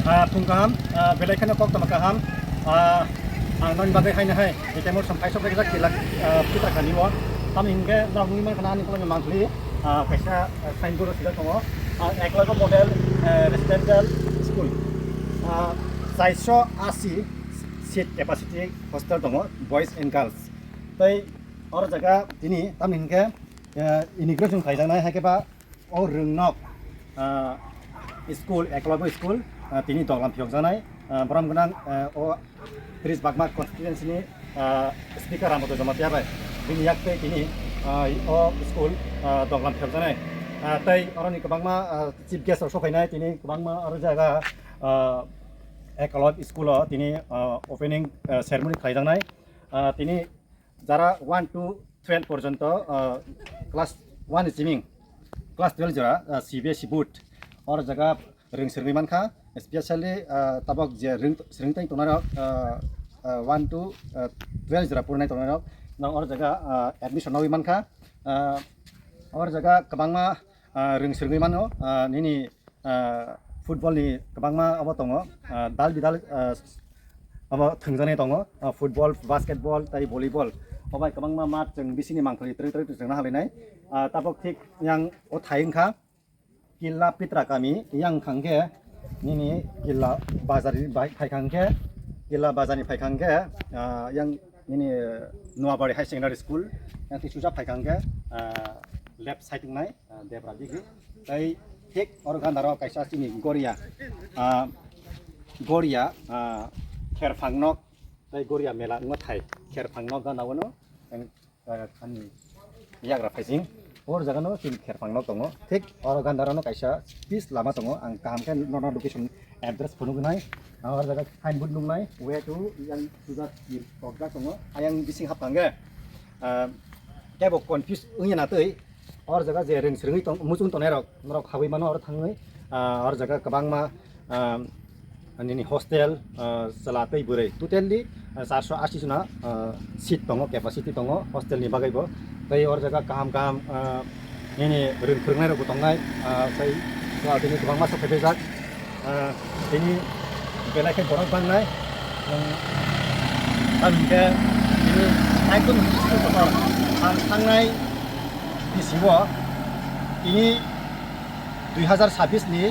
Pungkam, belaikan kok tamakaham, non bagai hai nahai, kita mau sampai sampai kita kita kaniwa, kami hingga dalam lima kanan ini kalau memang beli, kaisa sign board sudah tunggu, ekologi model residential school, size 80 seat capacity hostel tunggu, boys and girls, tapi orang jaga ini kami hingga immigration kaisa nahai hai kepa, orang nok school ekologi school tini doglam pyok janai boram gunang o Tris Bagma constituency ni speaker ramoto jama tiabai bini yakte tini o school doglam pyok janai tai orani kabangma chief guest so khainai tini kabangma aro jaga ekologi school tini opening ceremony khaijang tini jara 1 to 12 porjonto class 1 is class 12 jara CBSE board और जगह ring सिरमी मान खा specially तबक जे ring तंग तोनार 1 to 12 जरा पूर्ण तोनार ना और जगह एडमिशन नवी मान खा और जगह कबांगमा रिंग सिरमी मान हो निनी फुटबॉल नि कबांगमा अब तंगो दाल बिदाल अब थंगजाने तंगो फुटबॉल बास्केटबॉल ताई भलिबल अब कबांगमा मात जों बिसिनि मांखलि त्रै त्रै जोंना हालायनाय तबक थिक yang o थायिं खा Kila Pitra kami yang kangge ini kila bazari baik pai kangge kila bazani pai kangge yang ini Nuwabari High Secondary School yang tisuja pai kangge left side nai debra digi tai hek organ daro kaisa sini Goria Kherpangnok tai Goria mela ngothai Kherpangnok ga nawono yang kami yagra paising और जगह no SIM खेरफांग no तंगो ठीक और Gandhara no काइसा piece Lama तंगो आं काम के नोना location address फुनु गनाय और जगह साइन बोर्ड नुंनाय way to yang sudah diprogram तंगो आयang बिसिं हाबखांगे केबो कन्फ्यूज उयना तै और जगह जे रिं सिरङै तंग मुजुं तनाय रक नरक हाबै मानो और थाङै और जगह गोबांमा अनि हस्टेल चलातै बुरै टोटली 480 जना सीट तंगो कैपेसिटी तंगो हस्टेल नि बागैबो तै और जगह काम ini फोरोंनाय रग दंनाय तै दिनै गोबां मासो फैबाय ini बेलायखै बरफ बांनाय आंके ini नायखौ थांनाय बिसिङाव ini 2026 नि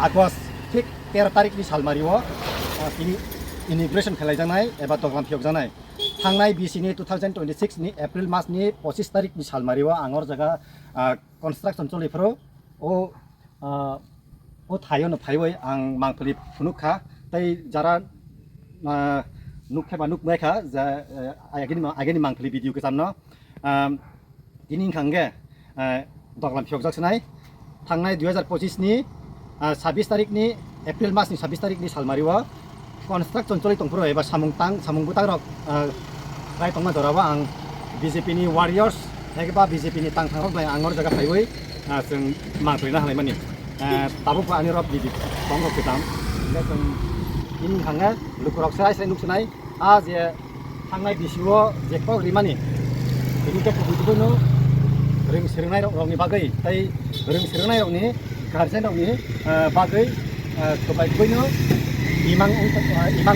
आगस्ट ठीक 13 तारिखनि सालमारियाव ini इमिग्रेशन खालायजानाय एबा दगलाम फियक जानाय थांनाय बिसिनि 2026 नि एप्रिल मासनि 25 तारिखनि सालमारियाव आंगर जागा कन्स्ट्राक्शन चलिफोराव ओ थायोनो फाइवै आं मांफलि फुनुखा तै जारा नुखेबा नुखमायखा जा आगेनि मांफलि भिडिअ गोजामनो दिनि खांगे दगलाम फियक जासनाय थांनाय 2025 नि 26 तारिखनि एप्रिल मासनि 26 तारिखनि सालमारियाव construction चलि तंफोर एबा सामुं बुतां रक राय तंमा दराबा आं बीजेपी नि वारियर्स एबा बीजेपी नि तांग थांरक बाय आंगर जागा फाइवै जों मांफलिना हानाय मानि ताबो आनि रब बिदि बंग गोदाम जों इन थाङा लुकुरक साइ नुसनाय आ जे थांनाय बिसिङाव जेकपा रिमानि बिनि के बुजिबोनो रिं सिरनाय रकनि बागै तै रिं सिरनाय रकनि गार्जेन रकनि बागै गोबायबोनो imang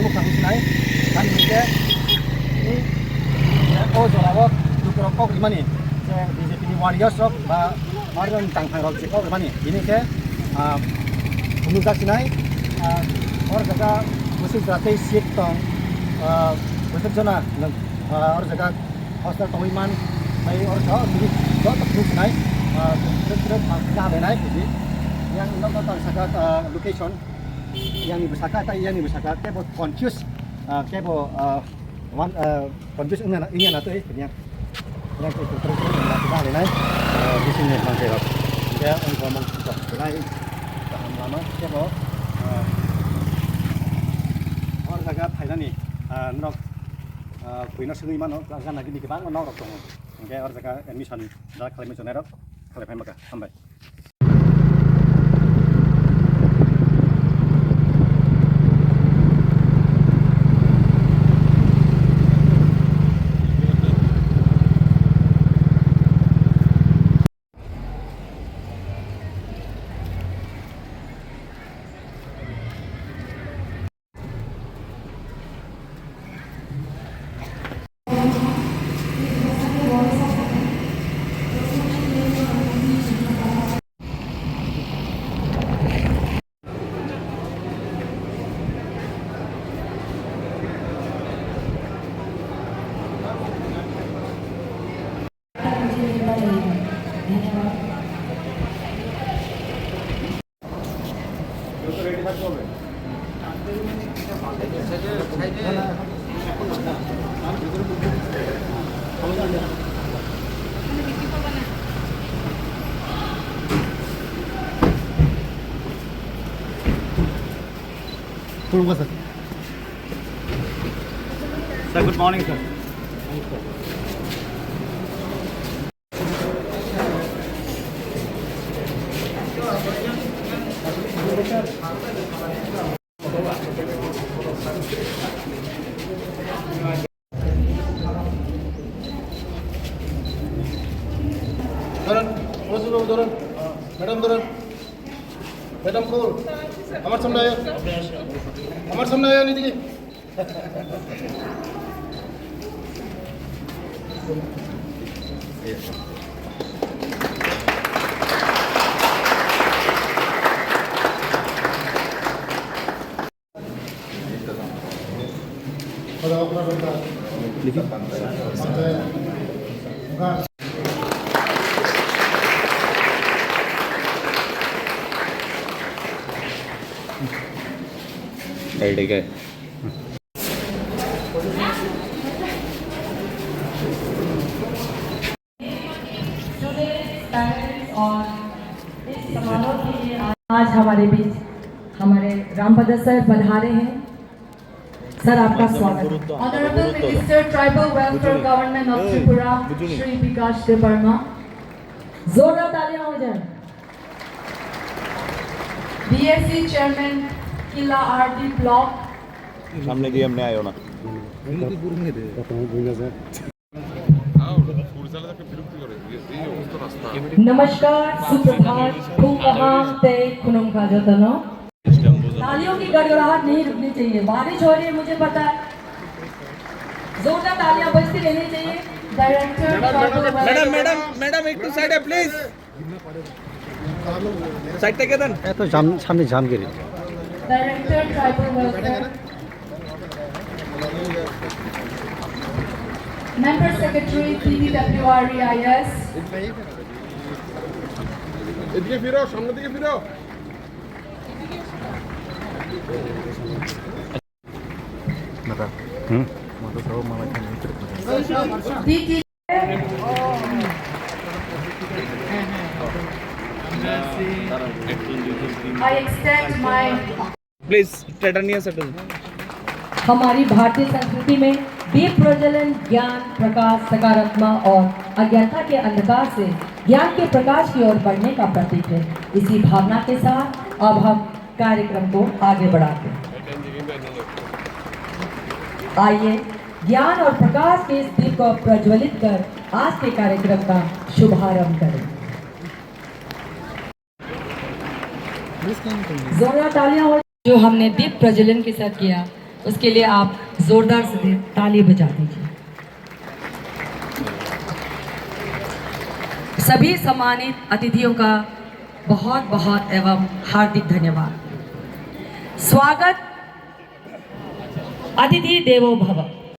bukan usnai kan juga ini o jolawo dukrok kok gimana nih BJP ni warriors rok ba marion tangthang rok jeko gimana ini ke unugak sinai और जगह मुझे जाते सीट तंग बेसर जना और जगह हॉस्टल तंगईमान भाई और जो मिली जो तकलीफ नहीं terus kita benai jadi yang nonton saka location yang ibu saka atau yang ibu saka kebo confuse kebo one confuse ini yang itu yang itu terus kita benai di sini bangkai rok dia ngomong kita benai lama kebo orang jaga Thailand nih nrok kuino sengui mana kan lagi di kebang mana rok dong oke orang jaga admission dah kali mencoba rok kali pengen makan sampai Sir, good morning, sir. ধরেন রসুলবাবু ধরেন madam ধরেন madam কোল আমার সামনে আয় আমার সামনে আয় এদিকে লিখি ठीक है और इस समारोह के लिए आज हमारे बीच हमारे रामभद्र सर पधारे हैं। सर आपका स्वागत। Honourable minister tribal welfare government of Tripura Shri Vikas Dev Varma, जोरदार तालियां हो जाए। बीएससी चेयरमैन किला आरडी ब्लॉक सामने दिए हमने आयो ना नमस्कार सुप्रभात खूबते खुनुम का जतनो। तालियों की गड़गड़ाहट नहीं रुकनी चाहिए। बारिश हो रही है मुझे पता है, जोरदार तालियां बजती रहनी चाहिए। डायरेक्टर मैडम मैडम मैडम एक साइड है प्लीज साइड থেকে দেন এত সামনে জাম গেলে director tribal welfare, member secretary PWREIS, এদিকে ফিরো সামনের দিকে ফিরো DT I extend my please टेटनिया सेटल हमारी भारतीय संस्कृति में दीप प्रज्वलन ज्ञान प्रकाश सकारात्मक और अज्ञानता के अंधकार से ज्ञान के प्रकाश की ओर बढ़ने का प्रतीक है। इसी भावना के साथ अब हम कार्यक्रम को आगे बढ़ाते हैं। आइए ज्ञान और प्रकाश के इस दीप को प्रज्वलित कर आज के कार्यक्रम का शुभारंभ करें। जोरदार तालियां हो। जो हमने दीप प्रज्वलन के साथ किया उसके लिए आप जोरदार से ताली बजा दीजिए। सभी सम्मानित अतिथियों का बहुत बहुत एवं हार्दिक धन्यवाद। स्वागत। अतिथि देवो भव।